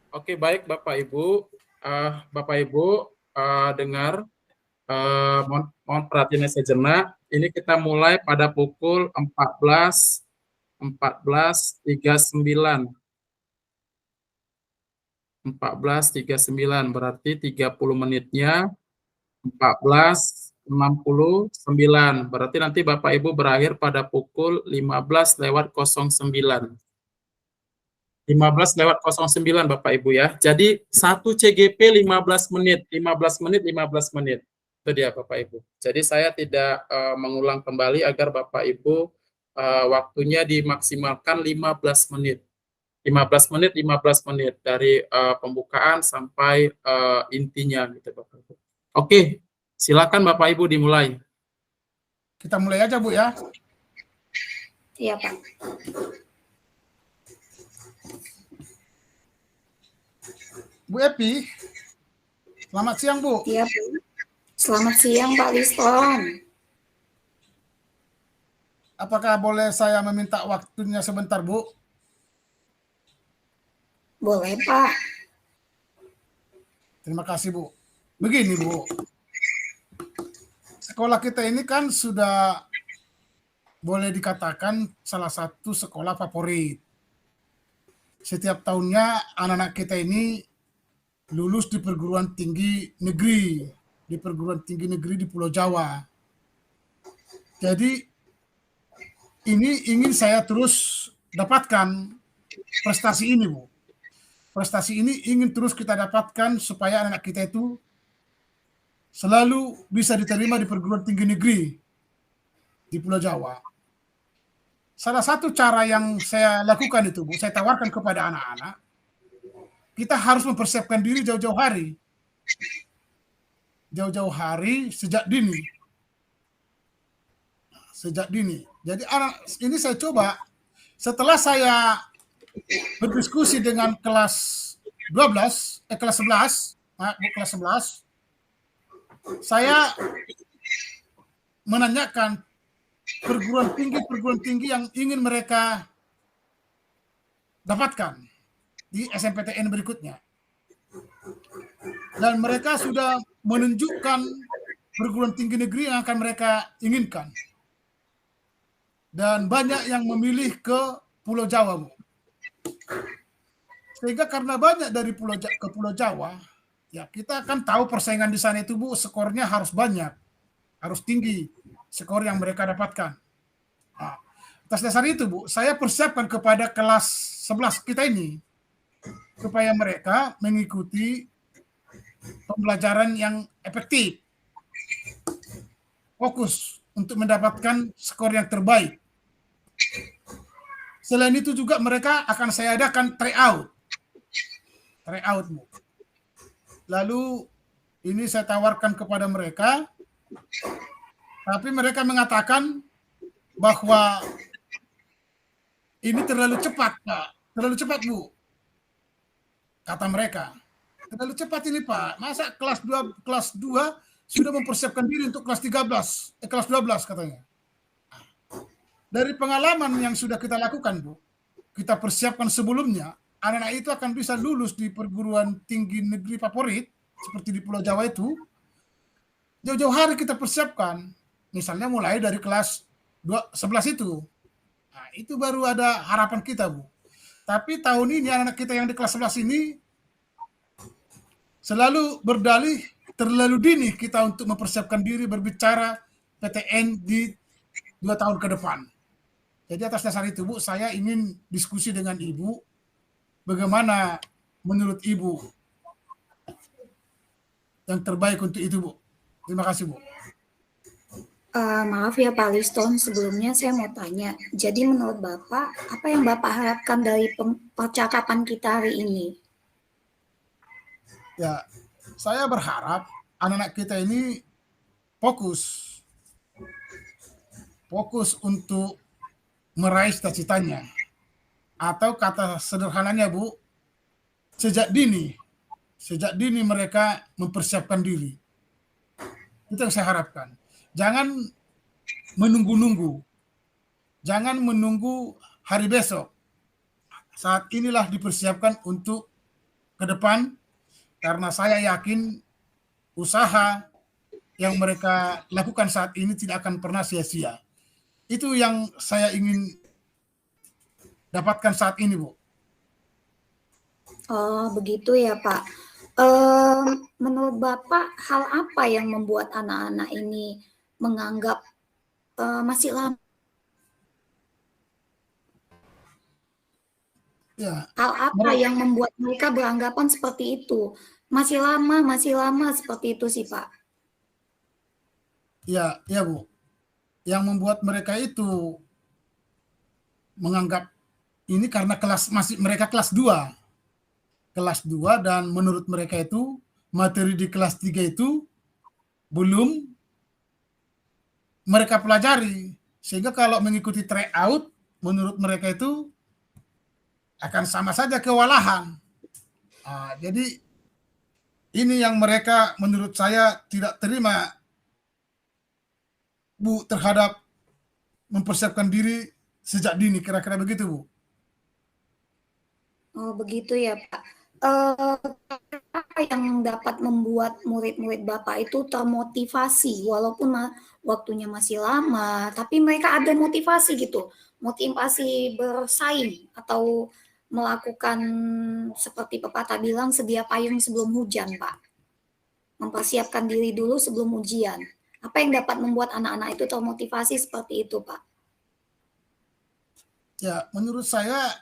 Oke, baik Bapak Ibu. Bapak Ibu dengar, mohon perhatiannya sejenak. Ini kita mulai pada pukul 14.39. 14.39 berarti 30 menitnya 14.69. Berarti nanti Bapak Ibu berakhir pada pukul 15:09. 15:09 Bapak Ibu ya. Jadi 1 CGP 15 menit, 15 menit, 15 menit. Itu dia Bapak Ibu. Jadi saya tidak mengulang kembali agar Bapak Ibu waktunya dimaksimalkan 15 menit. 15 menit, 15 menit dari pembukaan sampai intinya gitu Bapak Ibu. Oke, silakan Bapak Ibu dimulai. Kita mulai aja Bu ya. Iya Pak. Bu Epi, selamat siang Bu. Iya Bu. Selamat siang Pak Liston. Apakah boleh saya meminta waktunya sebentar Bu? Boleh Pak. Terima kasih Bu. Begini Bu, sekolah kita ini kan sudah boleh dikatakan salah satu sekolah favorit. Setiap tahunnya anak-anak kita ini lulus di perguruan tinggi negeri, di Pulau Jawa. Jadi ini ingin saya terus dapatkan prestasi ini Bu. Prestasi ini ingin terus kita dapatkan supaya anak-anak kita itu selalu bisa diterima di perguruan tinggi negeri di Pulau Jawa. Salah satu cara yang saya lakukan itu Bu, saya tawarkan kepada anak-anak, kita harus mempersiapkan diri jauh-jauh hari. Jauh-jauh hari sejak dini. Sejak dini. Jadi anak ini saya coba setelah saya berdiskusi dengan kelas 11, saya menanyakan perguruan tinggi yang ingin mereka dapatkan di SMPTN berikutnya. Dan mereka sudah menunjukkan perguruan tinggi negeri yang akan mereka inginkan. Dan banyak yang memilih ke Pulau Jawa, Bu. Sehingga karena banyak dari Pulau Jawa, ya kita akan tahu persaingan di sana itu Bu, skornya harus banyak, harus tinggi skor yang mereka dapatkan. Nah, atas dasar itu Bu, saya persiapkan kepada kelas 11 kita ini supaya mereka mengikuti pembelajaran yang efektif, fokus untuk mendapatkan skor yang terbaik. Selain itu juga mereka akan saya adakan tryout Bu. Lalu ini saya tawarkan kepada mereka, tapi mereka mengatakan bahwa ini terlalu cepat Pak, terlalu cepat Bu, kata mereka. Terlalu cepat ini Pak, masa kelas 2 sudah mempersiapkan diri untuk kelas 12 katanya. Dari pengalaman yang sudah kita lakukan Bu, kita persiapkan sebelumnya, anak-anak itu akan bisa lulus di perguruan tinggi negeri favorit seperti di Pulau Jawa itu. Jauh-jauh hari kita persiapkan, misalnya mulai dari kelas 11 itu. Nah, itu baru ada harapan kita Bu. Tapi tahun ini anak-anak kita yang di kelas 11 ini selalu berdalih terlalu dini kita untuk mempersiapkan diri berbicara PTN di 2 tahun ke depan. Jadi atas dasar itu Bu, saya ingin diskusi dengan Ibu, bagaimana menurut Ibu yang terbaik untuk itu Bu. Terima kasih Bu. Maaf ya Pak Liston, sebelumnya saya mau tanya. Jadi menurut Bapak, apa yang Bapak harapkan dari percakapan kita hari ini? Ya, saya berharap anak-anak kita ini fokus untuk meraih cita-citanya. Atau kata sederhananya Bu, sejak dini mereka mempersiapkan diri. Itu yang saya harapkan. Jangan menunggu-nunggu. Jangan menunggu hari besok. Saat inilah dipersiapkan untuk ke depan, karena saya yakin usaha yang mereka lakukan saat ini tidak akan pernah sia-sia. Itu yang saya ingin dapatkan saat ini, Bu. Oh, begitu ya, Pak. Menurut Bapak, hal apa yang membuat anak-anak ini menganggap masih lama? Ya, Hal apa yang membuat mereka beranggapan seperti itu? Masih lama seperti itu sih, Pak. ya, ya, Bu. Yang membuat mereka itu menganggap ini karena mereka kelas 2. Kelas 2 dan menurut mereka itu materi di kelas 3 itu belum mereka pelajari. Sehingga kalau mengikuti tryout menurut mereka itu akan sama saja kewalahan. Jadi ini yang mereka menurut saya tidak terima, Bu, terhadap mempersiapkan diri sejak dini, kira-kira begitu, Bu. Oh, begitu ya, Pak. Apa yang dapat membuat murid-murid Bapak itu termotivasi walaupun waktunya masih lama, tapi mereka ada motivasi gitu, motivasi bersaing atau melakukan seperti pepatah bilang sedia payung sebelum hujan, Pak. Mempersiapkan diri dulu sebelum ujian. Apa yang dapat membuat anak-anak itu termotivasi seperti itu, Pak? Ya, menurut saya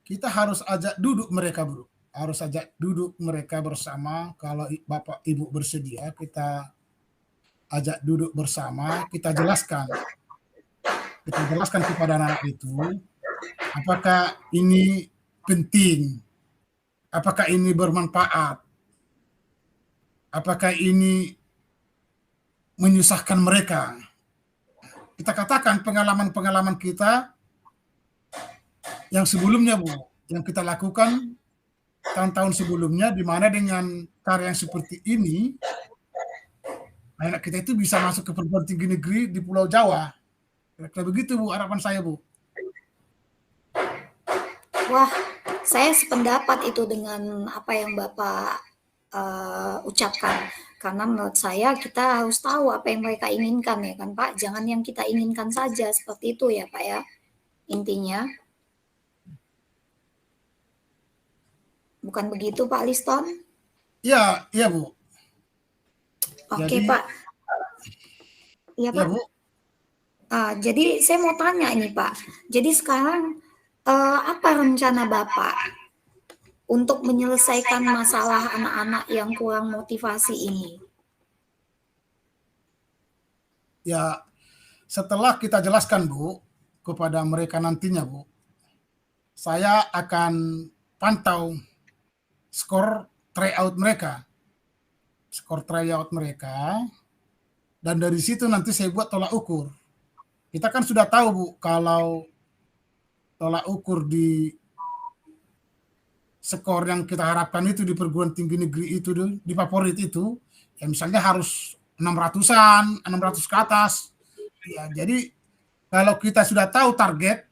kita harus ajak duduk mereka, Bu. Harus ajak duduk mereka bersama. Kalau Bapak Ibu bersedia, kita ajak duduk bersama, kita jelaskan. Kita jelaskan kepada anak itu, apakah ini penting, apakah ini bermanfaat, apakah ini menyusahkan mereka. Kita katakan pengalaman-pengalaman kita yang sebelumnya, Bu, yang kita lakukan tahun-tahun sebelumnya, di mana dengan cara yang seperti ini, anak kita itu bisa masuk ke perguruan tinggi negeri di Pulau Jawa. Kira-kira begitu, Bu, harapan saya, Bu. Wah, saya sependapat itu dengan apa yang Bapak ucapkan. Karena menurut saya kita harus tahu apa yang mereka inginkan ya kan Pak. Jangan yang kita inginkan saja seperti itu ya Pak ya. Intinya. Bukan begitu Pak Liston? Iya, iya, Bu. Oke, Pak. Iya, Pak. Bu. Jadi saya mau tanya ini Pak. Jadi sekarang apa rencana Bapak untuk menyelesaikan masalah anak-anak yang kurang motivasi ini? Ya, setelah kita jelaskan, Bu, kepada mereka nantinya, Bu, saya akan pantau skor tryout mereka. Dan dari situ nanti saya buat tolak ukur. Kita kan sudah tahu, Bu, kalau tolak ukur di skor yang kita harapkan itu di perguruan tinggi negeri itu, di favorit itu, ya misalnya harus 600-an, 600 ke atas. Ya, jadi kalau kita sudah tahu target,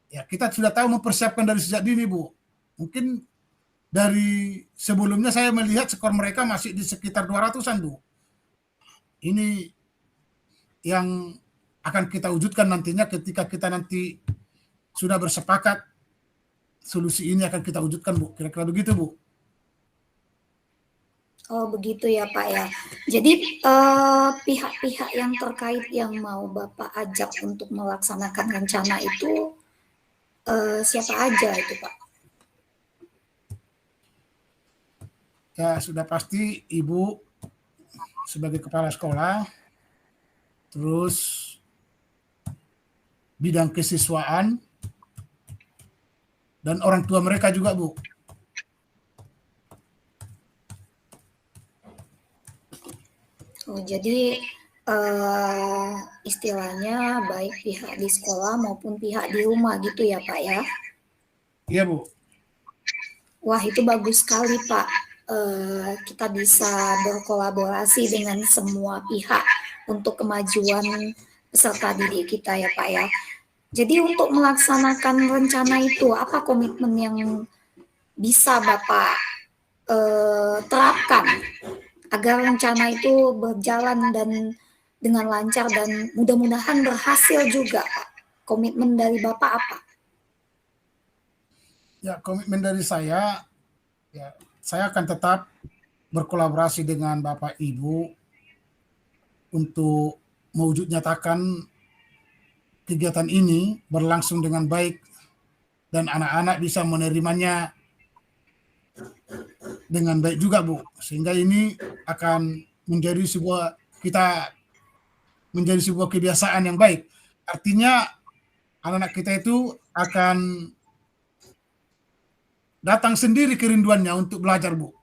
ya kita sudah tahu mempersiapkan dari sejak dini, Bu. Mungkin dari sebelumnya saya melihat skor mereka masih di sekitar 200-an, Bu. Ini yang akan kita wujudkan nantinya ketika kita nanti sudah bersepakat solusi ini akan kita wujudkan, Bu. Kira-kira begitu, Bu. Oh, begitu ya, Pak ya. Jadi pihak-pihak yang terkait yang mau Bapak ajak untuk melaksanakan rencana itu siapa aja itu, Pak? Ya, sudah pasti Ibu sebagai kepala sekolah, terus bidang kesiswaan, dan orang tua mereka juga, Bu. Oh, jadi istilahnya baik pihak di sekolah maupun pihak di rumah gitu ya, Pak ya? Iya, Bu. Wah, itu bagus sekali, Pak. Kita bisa berkolaborasi dengan semua pihak untuk kemajuan peserta didik kita ya, Pak ya. Jadi untuk melaksanakan rencana itu, apa komitmen yang bisa Bapak terapkan agar rencana itu berjalan dan dengan lancar dan mudah-mudahan berhasil juga, Pak? Komitmen dari Bapak apa? Ya, komitmen dari saya, ya, saya akan tetap berkolaborasi dengan Bapak Ibu untuk mewujud nyatakan kegiatan ini berlangsung dengan baik dan anak-anak bisa menerimanya dengan baik juga, Bu. Sehingga ini akan menjadi sebuah kebiasaan yang baik. Artinya anak-anak kita itu akan datang sendiri kerinduannya untuk belajar, Bu.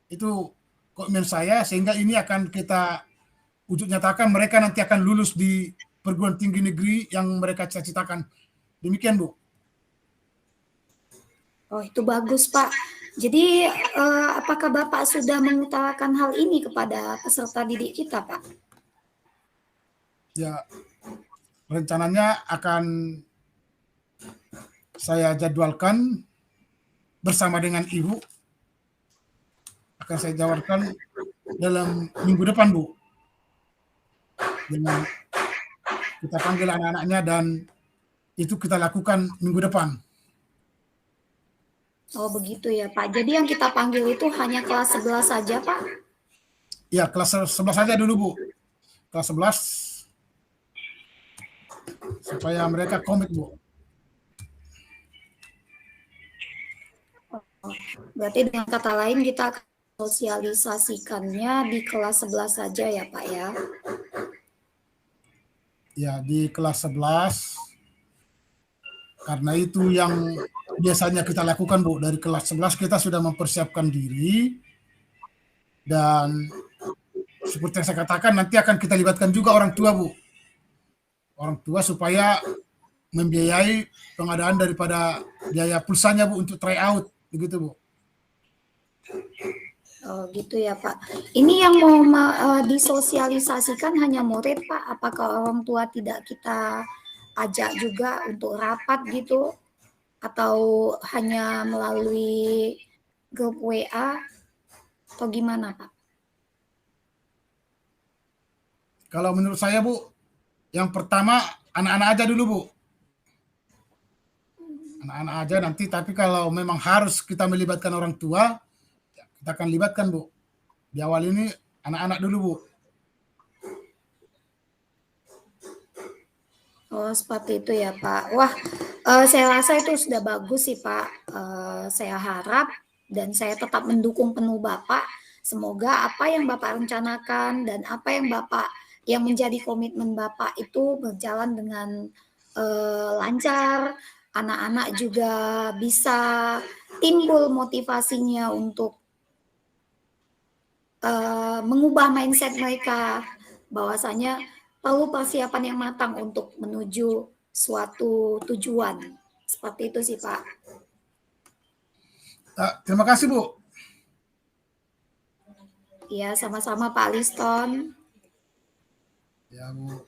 Itu komitmen saya, sehingga ini akan kita wujud nyatakan mereka nanti akan lulus di perguruan tinggi negeri yang mereka cita-citakan. Demikian, Bu. Oh, itu bagus, Pak. Jadi, apakah Bapak sudah mengutarakan hal ini kepada peserta didik kita, Pak? Ya, rencananya akan saya jadwalkan bersama dengan Ibu, akan saya jadwalkan dalam minggu depan, Bu. Dengan kita panggil anak-anaknya dan itu kita lakukan minggu depan. Oh, begitu ya, Pak. Jadi yang kita panggil itu hanya kelas 11 saja, Pak? Ya, kelas 11 saja dulu, Bu. Kelas 11 supaya mereka komit, Bu. Berarti dengan kata lain kita akan sosialisasikannya di kelas 11 saja ya, Pak ya? Ya, di kelas 11 karena itu yang biasanya kita lakukan, Bu. Dari kelas 11 kita sudah mempersiapkan diri dan seperti yang saya katakan nanti akan kita libatkan juga orang tua, Bu. Orang tua supaya membiayai pengadaan daripada biaya pulsanya, Bu, untuk tryout begitu, Bu. Oh, gitu ya, Pak. Ini yang mau disosialisasikan hanya murid, Pak? Apakah orang tua tidak kita ajak juga untuk rapat gitu? Atau hanya melalui grup WA? Atau gimana, Pak? Kalau menurut saya, Bu, yang pertama anak-anak aja dulu, Bu. Anak-anak aja nanti, tapi kalau memang harus kita melibatkan orang tua, kita akan libatkan, Bu. Di awal ini anak-anak dulu, Bu. Oh, seperti itu ya, Pak. Wah, saya rasa itu sudah bagus sih, Pak. Saya harap dan saya tetap mendukung penuh Bapak. Semoga apa yang Bapak rencanakan dan apa yang menjadi komitmen Bapak itu berjalan dengan lancar. Anak-anak juga bisa timbul motivasinya untuk mengubah mindset mereka bahwasanya perlu persiapan yang matang untuk menuju suatu tujuan. Seperti itu sih, Pak. Terima kasih, Bu. Iya, sama-sama Pak Liston. Ya, Bu.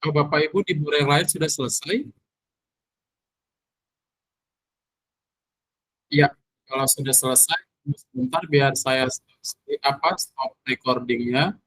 Bapak Ibu di Bure yang lain sudah selesai? Ya, kalau sudah selesai, tunggu sebentar biar saya stop recordingnya.